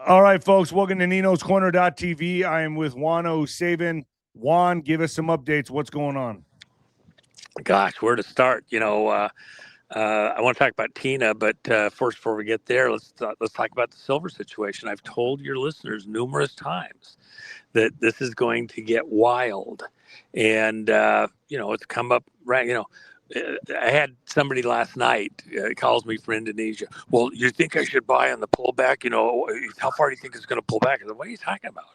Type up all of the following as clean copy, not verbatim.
All right, folks, welcome to Nino's Corner.tv. I am with Juan O Savin. Juan, give us some updates. What's going on? Gosh, where to start? I want to talk about Tina, but first, before we get there, let's talk about the silver situation. I've told your listeners numerous times that this is going to get wild, and it's come up right. I had somebody last night calls me from Indonesia. Well, you think I should buy on the pullback? How far do you think it's going to pull back? I said, what are you talking about?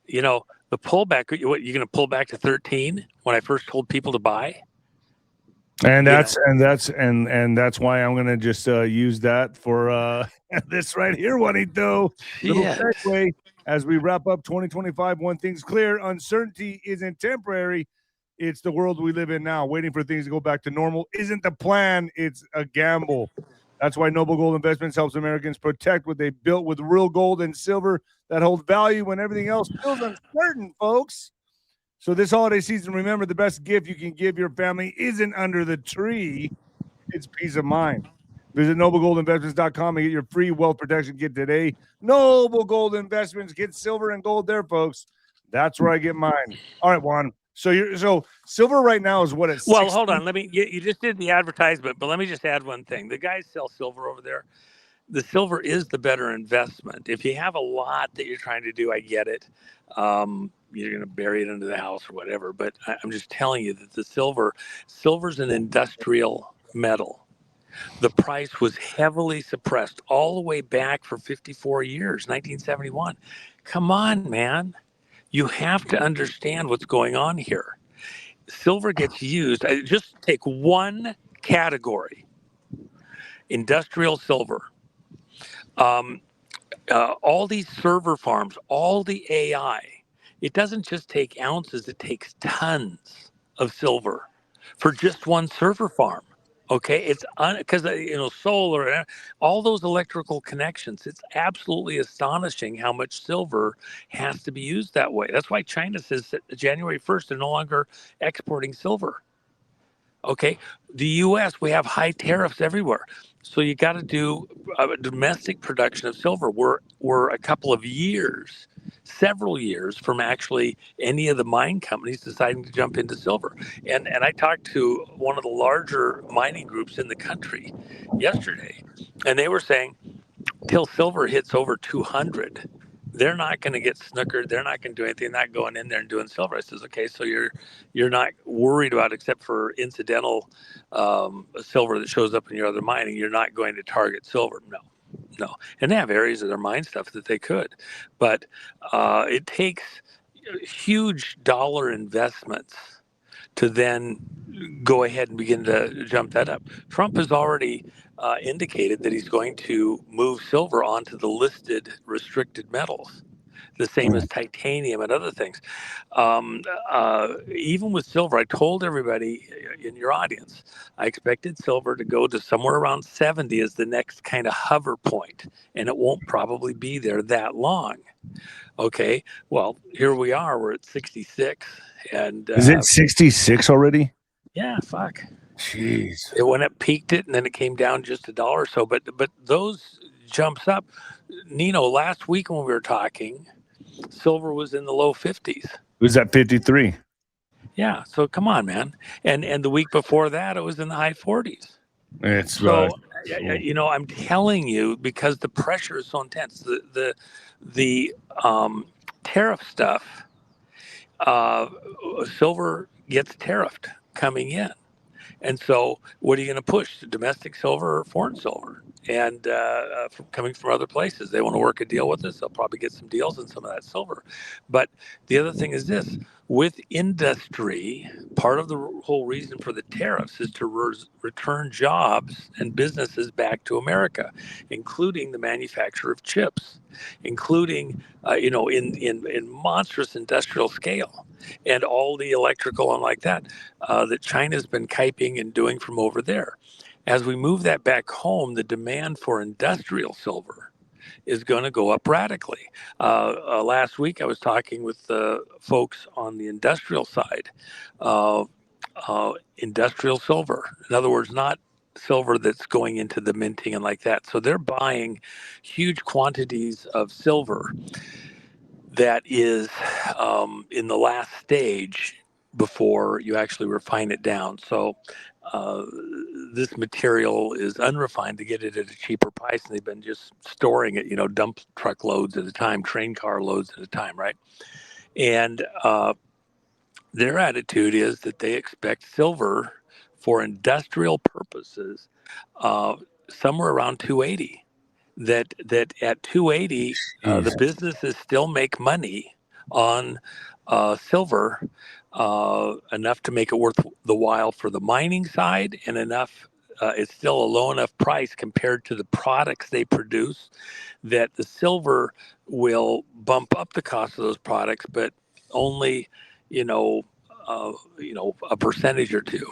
The pullback. What, you're going to pull back to 13 when I first told people to buy? And that's why I'm gonna just use that for this right here, Juanito. Little segue as we wrap up 2025. One thing's clear: uncertainty isn't temporary. It's the world we live in now. Waiting for things to go back to normal isn't the plan. It's a gamble. That's why Noble Gold Investments helps Americans protect what they built with real gold and silver that hold value when everything else feels uncertain, folks. So this holiday season, remember, the best gift you can give your family isn't under the tree. It's peace of mind. Visit noblegoldinvestments.com and get your free wealth protection kit today. Noble Gold Investments. Get silver and gold there, folks. That's where I get mine. All right, Juan. So silver right now is what it's. Well, 60? Hold on. You just did the advertisement, but let me just add one thing. The guys sell silver over there. The silver is the better investment. If you have a lot that you're trying to do, I get it. You're going to bury it under the house or whatever. But I'm just telling you that the silver's an industrial metal. The price was heavily suppressed all the way back for 54 years, 1971. Come on, man. You have to understand what's going on here. Silver gets used. Just take one category, industrial silver. All these server farms, all the AI, it doesn't just take ounces, it takes tons of silver for just one server farm. Okay, it's because solar, all those electrical connections. It's absolutely astonishing how much silver has to be used that way. That's why China says that January 1st they're no longer exporting silver. Okay, the U.S. we have high tariffs everywhere, so you got to do a domestic production of silver. We're a couple of years, several years from actually any of the mine companies deciding to jump into silver. And I talked to one of the larger mining groups in the country yesterday, and they were saying till silver hits over 200. They're not going to get snookered. They're not going to do anything. Not going in there and doing silver. I says, okay, so you're not worried about, except for incidental silver that shows up in your other mining. You're not going to target silver. No. And they have areas of their mine stuff that they could, but it takes huge dollar investments to then go ahead and begin to jump that up. Trump has already indicated that he's going to move silver onto the listed restricted metals, the same as titanium and other things. Even with silver, I told everybody in your audience, I expected silver to go to somewhere around 70 as the next kind of hover point, and it won't probably be there that long. Okay, well, here we are. We're at 66. And is it 66 already? Yeah, fuck. Jeez. It went up, peaked it, and then it came down just $1 or so. But those jumps up. Nino, last week when we were talking, silver was in the low 50s. It was at 53. Yeah, so come on, man. And the week before that, it was in the high 40s. It's so I'm telling you, because the pressure is so intense. The tariff stuff. Silver gets tariffed coming in. And so what are you going to push, domestic silver or foreign silver? And coming from other places, they want to work a deal with us. They'll probably get some deals in some of that silver. But the other thing is this, with industry, part of the whole reason for the tariffs is to return jobs and businesses back to America, including the manufacture of chips, including, in monstrous industrial scale, and all the electrical and like that China's been kyping and doing from over there. As we move that back home, the demand for industrial silver is going to go up radically. Last week, I was talking with the folks on the industrial side. Industrial silver, in other words, not silver that's going into the minting and like that. So they're buying huge quantities of silver that is in the last stage before you actually refine it down. So this material is unrefined to get it at a cheaper price, and they've been just storing it, dump truck loads at a time, train car loads at a time, right? And their attitude is that they expect silver for industrial purposes somewhere around 280. That at 280, the businesses still make money on silver, enough to make it worth the while for the mining side, and enough. It's still a low enough price compared to the products they produce that the silver will bump up the cost of those products, but only, a percentage or two,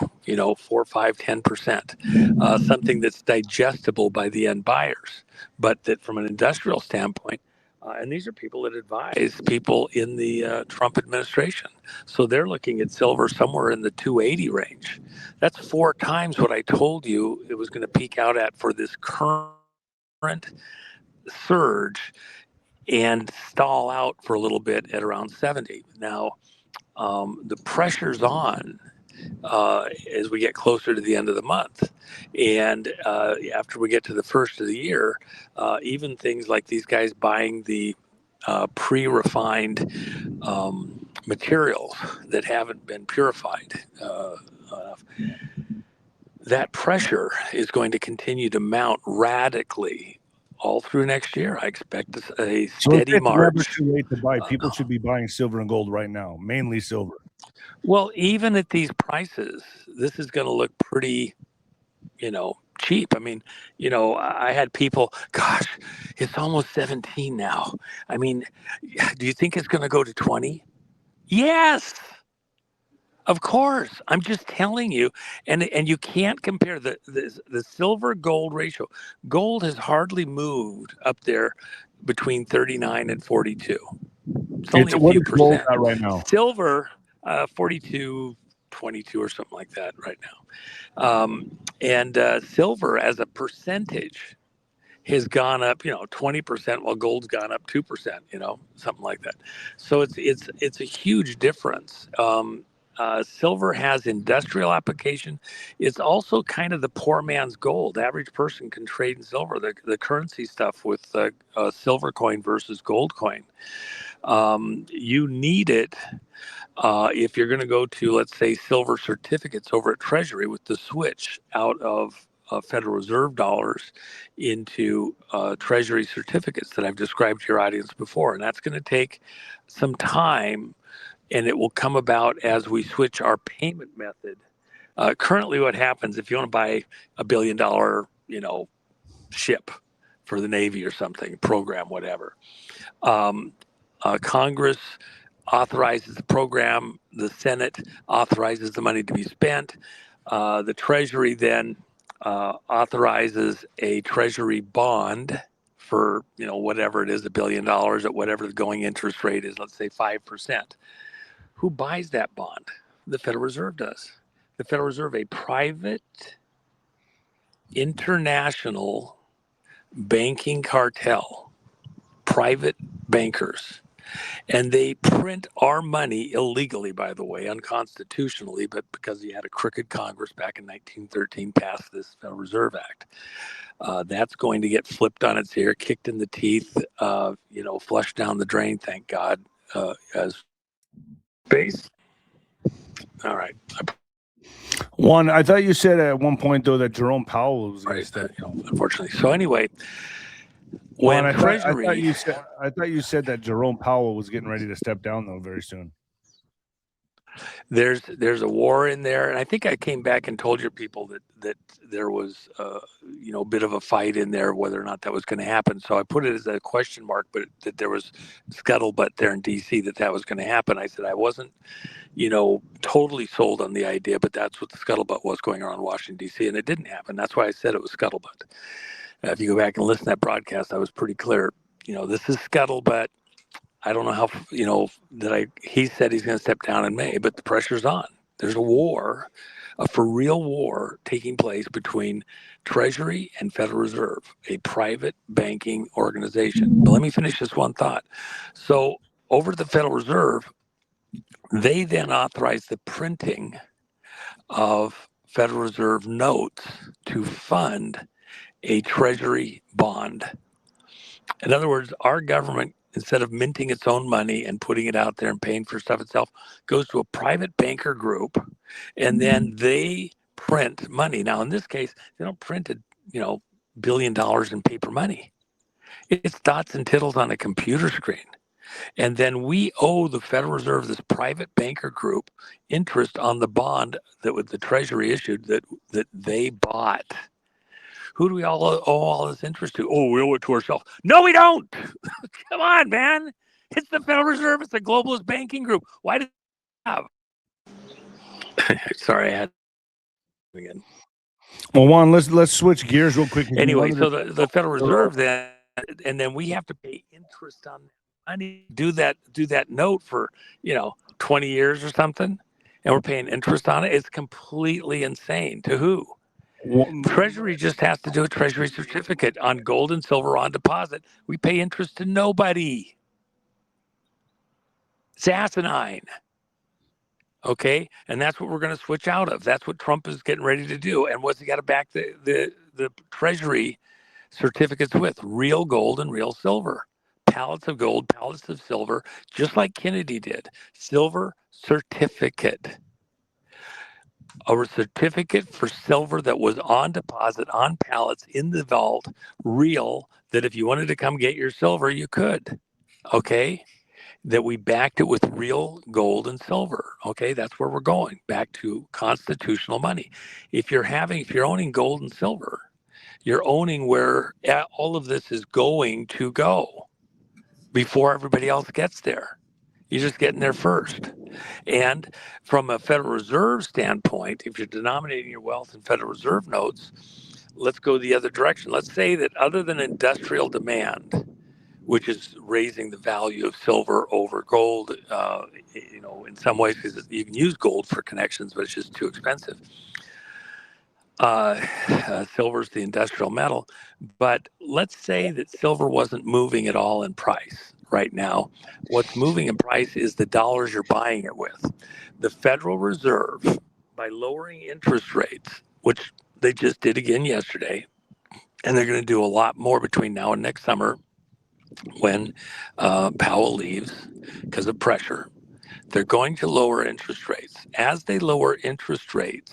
4, 5, 10%, something that's digestible by the end buyers. But that from an industrial standpoint, and these are people that advise people in the Trump administration. So they're looking at silver somewhere in the 280 range. That's 4 times what I told you it was going to peak out at for this current surge and stall out for a little bit at around 70. Now, the pressure's on as we get closer to the end of the month. And after we get to the first of the year, even things like these guys buying the pre-refined materials that haven't been purified enough, that pressure is going to continue to mount radically all through next year. I expect a steady march. Too late to buy. People should be buying silver and gold right now, mainly silver. Well, even at these prices, this is going to look pretty, cheap. I mean, I had people, gosh, it's almost 17 now. I mean, do you think it's going to go to 20? Yes. Of course, I'm just telling you, and you can't compare the silver gold ratio. Gold has hardly moved up there between 39 and 42. It's only a few percent right now. Silver, 42, 22 or something like that right now. And silver as a percentage has gone up, 20%, while gold's gone up 2%, something like that. So it's a huge difference. Silver has industrial application. It's also kind of the poor man's gold. Average person can trade in silver. The currency stuff with silver coin versus gold coin. You need it if you're going to go to, let's say, silver certificates over at Treasury with the switch out of Federal Reserve dollars into Treasury certificates that I've described to your audience before. And that's going to take some time, and it will come about as we switch our payment method. Currently, what happens if you want to buy $1 billion, ship for the Navy or something, program, whatever, Congress authorizes the program, the Senate authorizes the money to be spent, the Treasury then authorizes a Treasury bond for whatever it is, $1 billion at whatever the going interest rate is, let's say 5%. Who buys that bond? The Federal Reserve does. The Federal Reserve, a private international banking cartel, private bankers. And they print our money illegally, by the way, unconstitutionally, but because you had a crooked Congress back in 1913 passed this Federal Reserve Act. That's going to get flipped on its ear, kicked in the teeth, flushed down the drain, thank God, as space. All right. One, I thought you said at one point, though, that Jerome Powell was going to step down. Unfortunately. So anyway, I thought you said that Jerome Powell was getting ready to step down, though, very soon. There's a war in there, and I think I came back and told your people that there was a bit of a fight in there, whether or not that was going to happen. So I put it as a question mark, but that there was scuttlebutt there in DC that was going to happen. I said I wasn't totally sold on the idea, but that's what the scuttlebutt was going on in Washington DC, and it didn't happen. That's why I said it was scuttlebutt. If you go back and listen to that broadcast, I was pretty clear. This is scuttlebutt. I don't know how, he said he's going to step down in May, but the pressure's on. There's a war for real war taking place between Treasury and Federal Reserve, a private banking organization. But let me finish this one thought. So over to the Federal Reserve, they then authorized the printing of Federal Reserve notes to fund a Treasury bond. In other words, our government, instead of minting its own money and putting it out there and paying for stuff itself, goes to a private banker group, and then they print money. Now, in this case, they don't print $1 billion in paper money. It's dots and tittles on a computer screen. And then we owe the Federal Reserve, this private banker group, interest on the bond that the Treasury issued that they bought. Who do we all owe all this interest to? Oh, we owe it to ourselves. No, we don't. Come on, man. It's the Federal Reserve. It's a globalist banking group. Why did it have? Sorry, I had again. Well, Juan, let's switch gears real quick. Anyway, so the Federal Reserve then, and then we have to pay interest on money. Do that note for 20 years or something, and we're paying interest on it. It's completely insane. To who? Treasury just has to do a Treasury certificate on gold and silver on deposit. We pay interest to nobody. It's asinine. Okay, and that's what we're going to switch out of. That's what Trump is getting ready to do. And what's he got to back the Treasury certificates with? Real gold and real silver. Pallets of gold, pallets of silver, just like Kennedy did. Silver certificate. A certificate for silver that was on deposit on pallets in the vault, real, that if you wanted to come get your silver, you could. Okay? That we backed it with real gold and silver. Okay, that's where we're going, back to constitutional money. If you're owning gold and silver, you're owning where all of this is going to go before everybody else gets there. You're just getting there first. And from a Federal Reserve standpoint, if you're denominating your wealth in Federal Reserve notes, let's go the other direction. Let's say that other than industrial demand, which is raising the value of silver over gold, in some ways, because you can use gold for connections, but it's just too expensive. Silver's the industrial metal. But let's say that silver wasn't moving at all in price right now. What's moving in price is the dollars you're buying it with. The Federal Reserve, by lowering interest rates, which they just did again yesterday, and they're going to do a lot more between now and next summer, when Powell leaves because of pressure, they're going to lower interest rates. As they lower interest rates,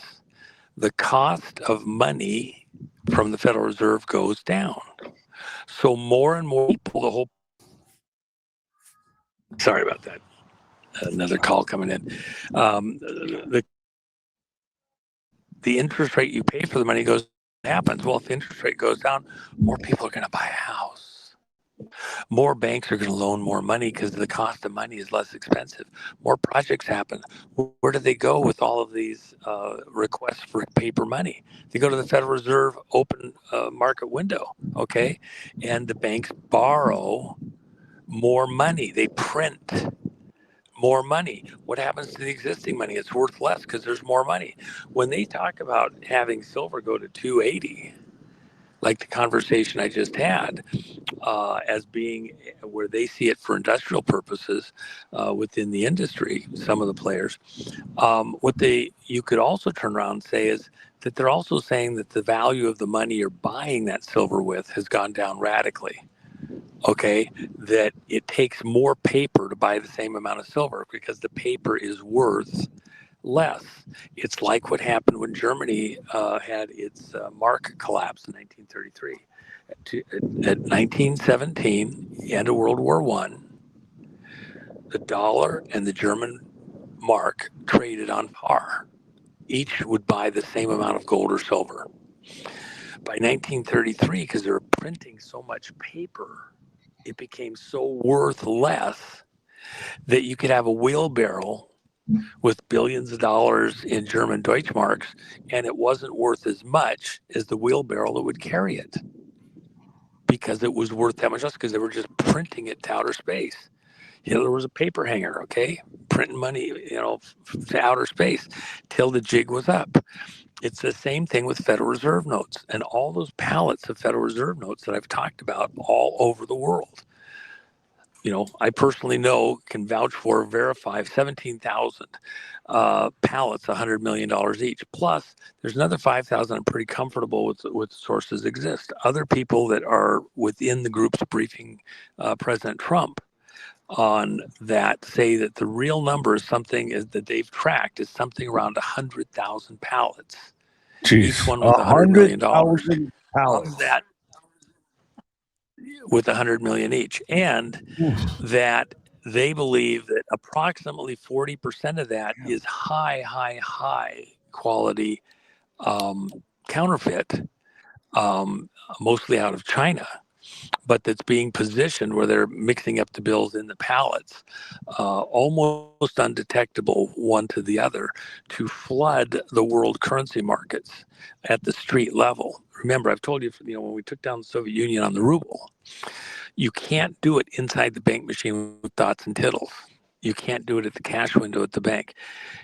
the cost of money from the Federal Reserve goes down. So more and more people, sorry about that, another call coming in. The interest rate you pay for the money happens. Well, if the interest rate goes down, more people are going to buy a house. More banks are going to loan more money because the cost of money is less expensive. More projects happen. Where do they go with all of these requests for paper money? They go to the Federal Reserve open market window, okay? And the banks borrow more money. They print more money. What happens to the existing money? It's worth less because there's more money. When they talk about having silver go to 280, like the conversation I just had, as being where they see it for industrial purposes within the industry, some of the players, you could also turn around and say is that they're also saying that the value of the money you're buying that silver with has gone down radically. Okay, that it takes more paper to buy the same amount of silver because the paper is worth less. It's like what happened when Germany had its mark collapse in 1933. At 1917, end of World War I, the dollar and the German mark traded on par. Each would buy the same amount of gold or silver. By 1933, because they were printing so much paper, it became so worth less that you could have a wheelbarrow with billions of dollars in German Deutschmarks, and it wasn't worth as much as the wheelbarrow that would carry it because it was worth that much less because they were just printing it to outer space. Hitler was a paper hanger, okay, printing money, to outer space till the jig was up. It's the same thing with Federal Reserve notes and all those pallets of Federal Reserve notes that I've talked about all over the world. I personally can vouch for, verify 17,000 pallets, $100 million each. Plus, there's another 5,000 I'm pretty comfortable with sources exist. Other people that are within the groups briefing President Trump on that say that the real number is that they've tracked is something around 100,000 pallets. Jeez. Each one with $100 million. 100,000 pallets. Of that, with $100 million each, and that they believe that approximately 40% of that is high quality counterfeit, mostly out of China, but that's being positioned where they're mixing up the bills in the pallets, almost undetectable one to the other, to flood the world currency markets at the street level. Remember, I've told you, when we took down the Soviet Union on the ruble, you can't do it inside the bank machine with dots and tittles. You can't do it at the cash window at the bank.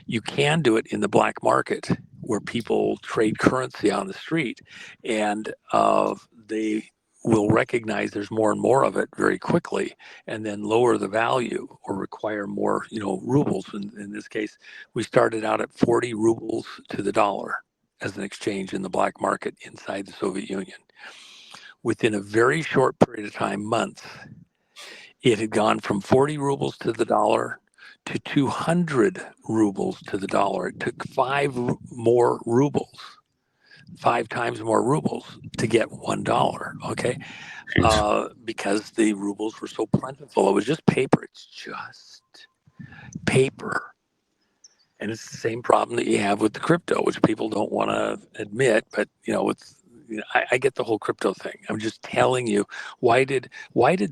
You can do it in the black market where people trade currency on the street, and they will recognize there's more and more of it very quickly, and then lower the value or require more, rubles. In this case, we started out at 40 rubles to the dollar as an exchange in the black market inside the Soviet Union. Within a very short period of time, months, it had gone from 40 rubles to the dollar to 200 rubles to the dollar. It took 5 more rubles, 5 times more rubles to get $1, okay? Because the rubles were so plentiful. It was just paper. It's just paper. And it's the same problem that you have with the crypto, which people don't want to admit, but I get the whole crypto thing. I'm just telling you, why did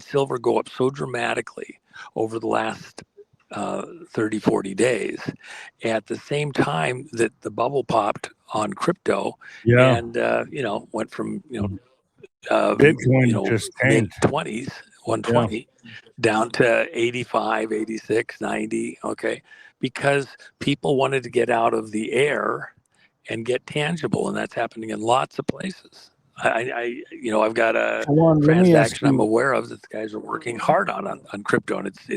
silver go up so dramatically over the last 30, 40 days at the same time that the bubble popped on crypto and, went from, Bitcoin just tanked. mid-20s, 120, down to 85, 86, 90, okay? Because people wanted to get out of the air and get tangible, and that's happening in lots of places. I've got a transaction I'm aware of that the guys are working hard on crypto, and it's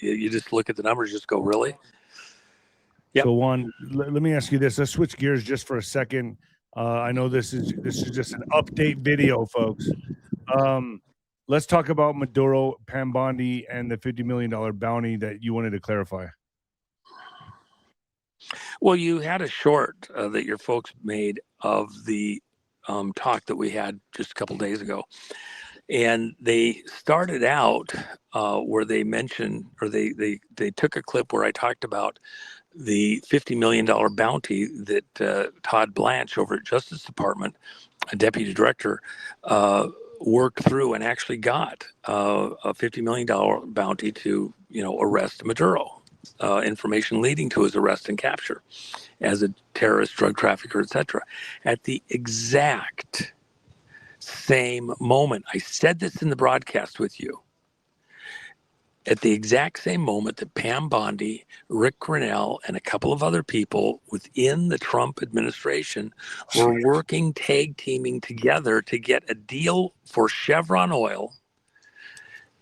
you just look at the numbers, just go, really? Yep. So Juan, let me ask you this. Let's switch gears just for a second. I know this is just an update video, folks. Let's talk about 𝗬𝗶𝗶𝗶𝗏 and the $50 million bounty that you wanted to clarify. Well, you had a short that your folks made of the talk that we had just a couple days ago. And they started out where they mentioned, or they took a clip where I talked about the $50 million bounty that Todd Blanche over at Justice Department, a deputy director, worked through and actually got a $50 million bounty to, arrest Maduro. Information leading to his arrest and capture as a terrorist, drug trafficker, etc. At the exact same moment, I said this in the broadcast with you, at the exact same moment that Pam Bondi, Rick Grinnell, and a couple of other people within the Trump administration were working, tag teaming together to get a deal for Chevron oil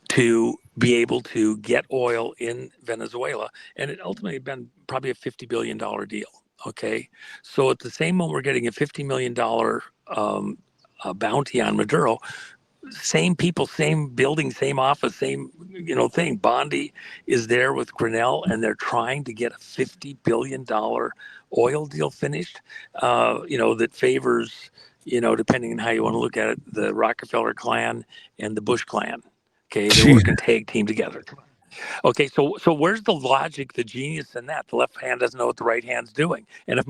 to be able to get oil in Venezuela. And it ultimately been probably a $50 billion deal. Okay. So at the same moment we're getting a $50 million bounty on Maduro, same people, same building, same office, same, thing. Bondi is there with Grinnell, and they're trying to get a $50 billion oil deal finished, that favors, depending on how you want to look at it, the Rockefeller clan and the Bush clan. Okay, they're working tag team together. Okay, so where's the logic, the genius in that? The left hand doesn't know what the right hand's doing. And if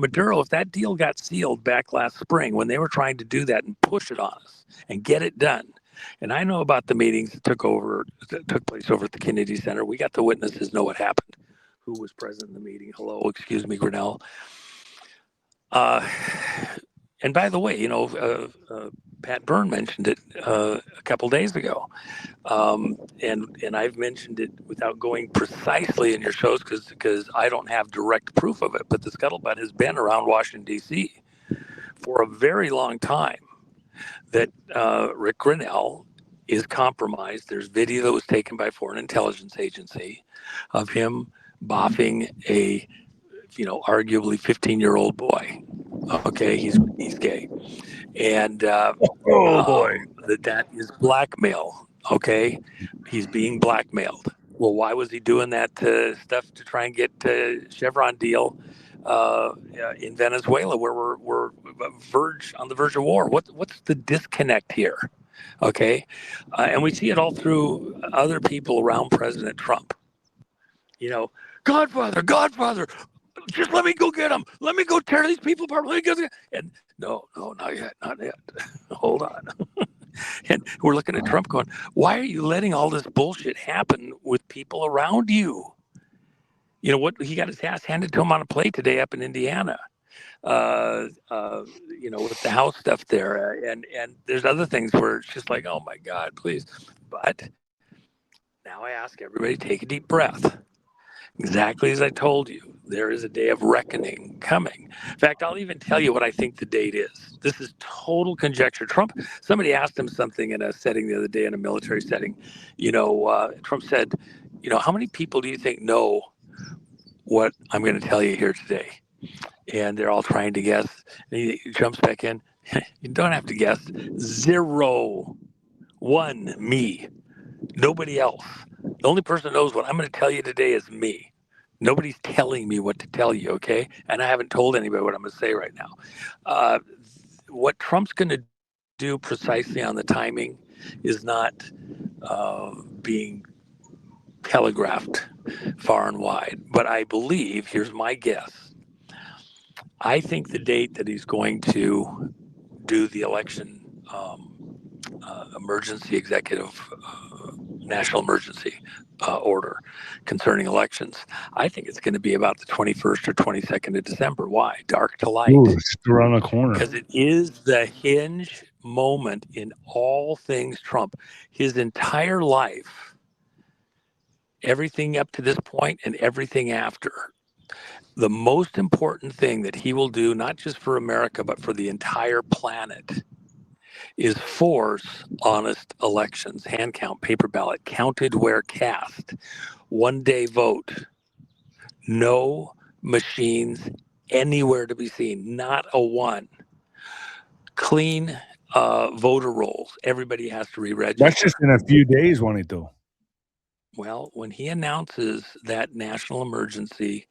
that deal got sealed back last spring when they were trying to do that and push it on us and get it done, and I know about the meetings that took place over at the Kennedy Center. We got the witnesses, know what happened. Who was present in the meeting? Hello, excuse me, Grinnell. And by the way, Pat Byrne mentioned it a couple days ago, and I've mentioned it without going precisely in your shows because I don't have direct proof of it. But the scuttlebutt has been around Washington D.C. for a very long time that Rick Grinnell is compromised. There's video that was taken by a foreign intelligence agency of him boffing a arguably 15-year-old boy. Okay, he's gay, and Oh boy. that is blackmail. Okay, he's being blackmailed. Well, why was he doing that stuff to try and get Chevron deal in Venezuela, where we're on the verge of war? What's the disconnect here? Okay, and we see it all through other people around President Trump. Godfather, just let me go get him. Let me go tear these people apart. And no, not yet. Hold on. And we're looking at Trump going, why are you letting all this bullshit happen with people around you? What? He got his ass handed to him on a plate today up in Indiana. With the House stuff there. And there's other things where it's just like, oh my God, please. But now I ask everybody, take a deep breath. Exactly as I told you, there is a day of reckoning coming. In fact, I'll even tell you what I think the date is. This is total conjecture. Somebody asked him something in a setting the other day, in a military setting. Trump said, how many people do you think know what I'm going to tell you here today? And they're all trying to guess. And he jumps back in. You don't have to guess. 0, 1, me. Nobody else. The only person who knows what I'm going to tell you today is me. Nobody's telling me what to tell you, okay? And I haven't told anybody what I'm going to say right now. What Trump's going to do precisely on the timing is not being telegraphed far and wide. But I believe, here's my guess, I think the date that he's going to do the election emergency executive national emergency order concerning elections, I think it's going to be about the 21st or 22nd of December. Why? Dark to light. Ooh, it's around the corner. Because it is the hinge moment in all things Trump. His entire life, everything up to this point and everything after, the most important thing that he will do, not just for America, but for the entire planet, is force honest elections, hand count, paper ballot, counted where cast, 1 day vote, no machines anywhere to be seen, not a one. Clean voter rolls. Everybody has to re-register. That's just in a few days, Juanito. Well, when he announces that national emergency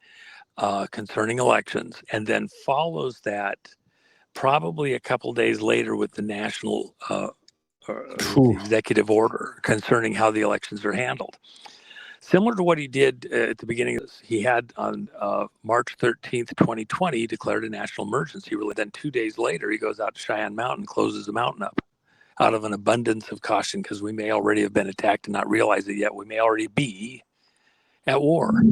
concerning elections, and then follows that probably a couple days later with the national executive order concerning how the elections are handled. Similar to what he did at the beginning of this, he had on March 13th, 2020, he declared a national emergency. Really, then 2 days later, he goes out to Cheyenne Mountain, closes the mountain up out of an abundance of caution, because we may already have been attacked and not realize it yet. We may already be at war.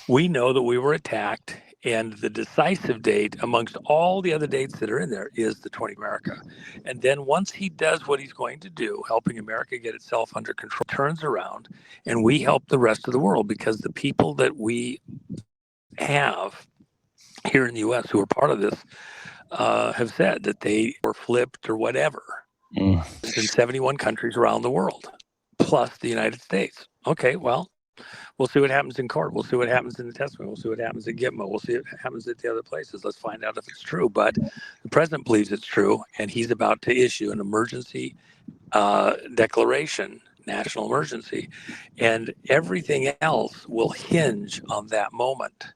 We know that we were attacked, and the decisive date amongst all the other dates that are in there is the 20th America. And then once he does what he's going to do, helping America get itself under control, turns around and we help the rest of the world, because the people that we have here in the U.S. who are part of this have said that they were flipped or whatever in 71 countries around the world, plus the United States. Okay, well, we'll see what happens in court. We'll see what happens in the testimony. We'll see what happens at 𝗫𝗼. We'll see what happens at the other places. Let's find out if it's true. But the president believes it's true, and he's about to issue an emergency declaration, national emergency, and everything else will hinge on that moment.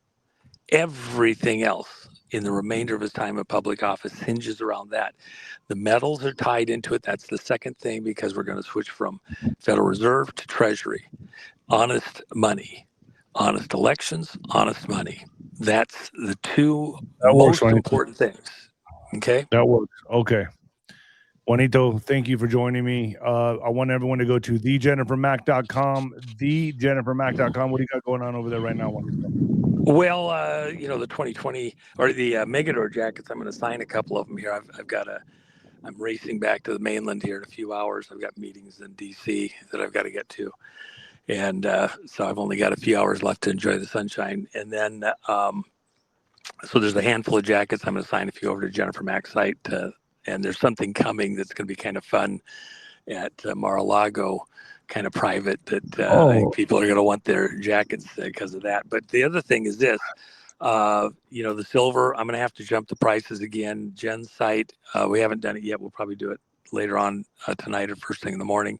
Everything else in the remainder of his time in public office hinges around that. The metals are tied into it. That's the second thing, because we're going to switch from Federal Reserve to Treasury. Honest money, honest elections, honest money. That's the two most important things. Okay? That works. Okay. Juanito, thank you for joining me. I want everyone to go to 𝗀𝗏𝗏𝗏𝗏mac.com, 𝗀𝗏𝗏𝗏𝗏mac.com. What do you got going on over there right now, Juanito? Well, you know, the 2020 or the Megador jackets, I'm going to sign a couple of them here. I'm racing back to the mainland here in a few hours. I've got meetings in DC that I've got to get to. And so I've only got a few hours left to enjoy the sunshine. And then, so there's a handful of jackets. I'm going to sign a few over to Jennifer Mack's site. And there's something coming that's going to be kind of fun at Mar-a-Lago, kind of private, that I think people are going to want their jackets because of that. But the other thing is this, you know, the silver, I'm going to have to jump the prices again. Jen's site, we haven't done it yet. We'll probably do it later on tonight or first thing in the morning.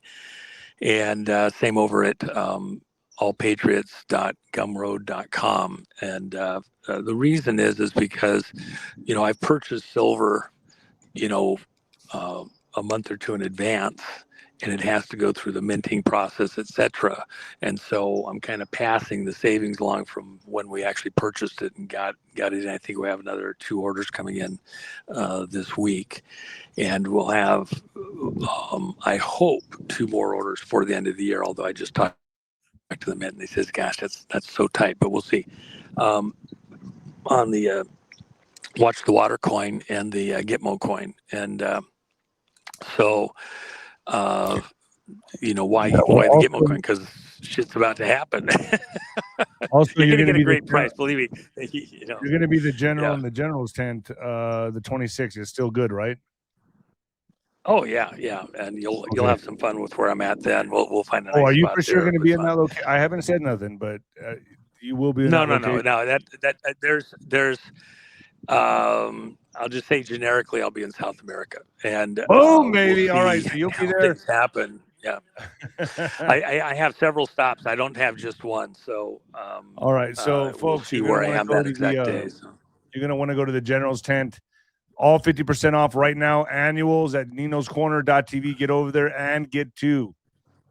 And same over at allpatriots.gumroad.com. And the reason is because, you know, I've purchased silver, you know, a month or two in advance, and it has to go through the minting process, etc. And so I'm kind of passing the savings along from when we actually purchased it and got it in. I think we have another 2 orders coming in this week, and we'll have, I hope, 2 more orders for the end of the year. Although I just talked to the mint and they says, "Gosh, that's so tight," but we'll see. On the Watch the Water coin and the Gitmo coin, and so. You know, why the Gitmo coin? Because shit's about to happen. Also, you're going to get a be great price, believe me. You know, you're going to be the general in the general's tent. The 26th is still good, right? Oh yeah, and you'll have some fun with where I'm at. Then we'll find a nice are you spot for sure going to be in that location? I haven't said nothing, but you will be in that location. No. That there's I'll just say generically, I'll be in South America, and boom, baby. We'll all right, so you'll be there. Things happen. Yeah, I have several stops. I don't have just one. So all right, so folks, we'll see where I am that exact day. So. You're gonna want to go to the general's tent. All 50% off right now. Annuals at ninoscorner.tv. Get over there and get to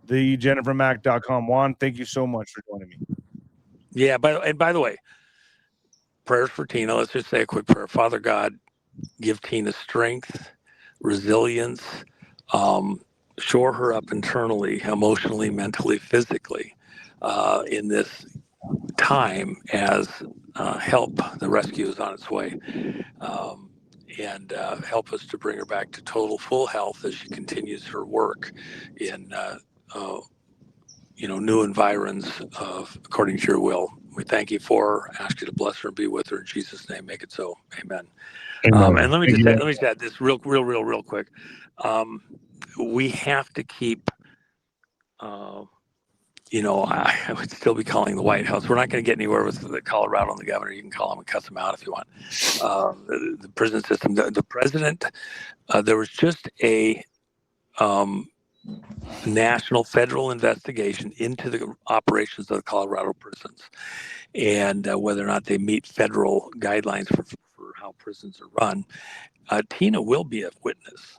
the jennifermack.com. Juan, thank you so much for joining me. Yeah, by the way, prayers for Tina. Let's just say a quick prayer. Father God, give Tina strength, resilience, shore her up internally, emotionally, mentally, physically, in this time as help. The rescue is on its way. And help us to bring her back to total full health as she continues her work in you know, new environs according to your will. We thank you for her, ask you to bless her and be with her in Jesus' name. Make it so. Amen. And let me just add this real quick. We have to keep you know, I would still be calling the White House. We're not going to get anywhere with the Colorado and the governor. You can call them and cuss them out if you want. The prison system, the president, there was just a national federal investigation into the operations of the Colorado prisons and whether or not they meet federal guidelines for how prisons are run. Tina will be a witness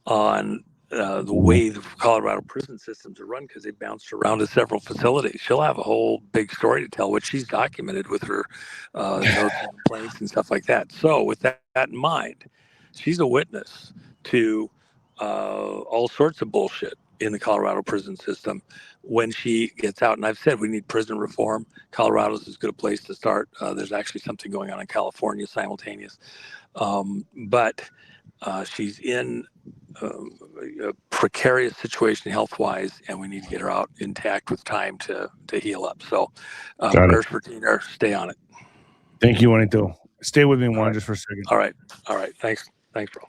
on the way the Colorado prison systems are run because they bounced around to several facilities. She'll have a whole big story to tell, which she's documented with her notes and complaints and stuff like that. So with that in mind, she's a witness to all sorts of bullshit in the Colorado prison system when she gets out. And I've said we need prison reform. Colorado's as good a place to start. There's actually something going on in California simultaneous. But she's in a precarious situation health-wise, and we need to get her out intact with time to heal up. So prayers for Tina. Stay on it. Thank you, Juanito. Stay with me, Juan, just for a second. All right. Thanks, bro.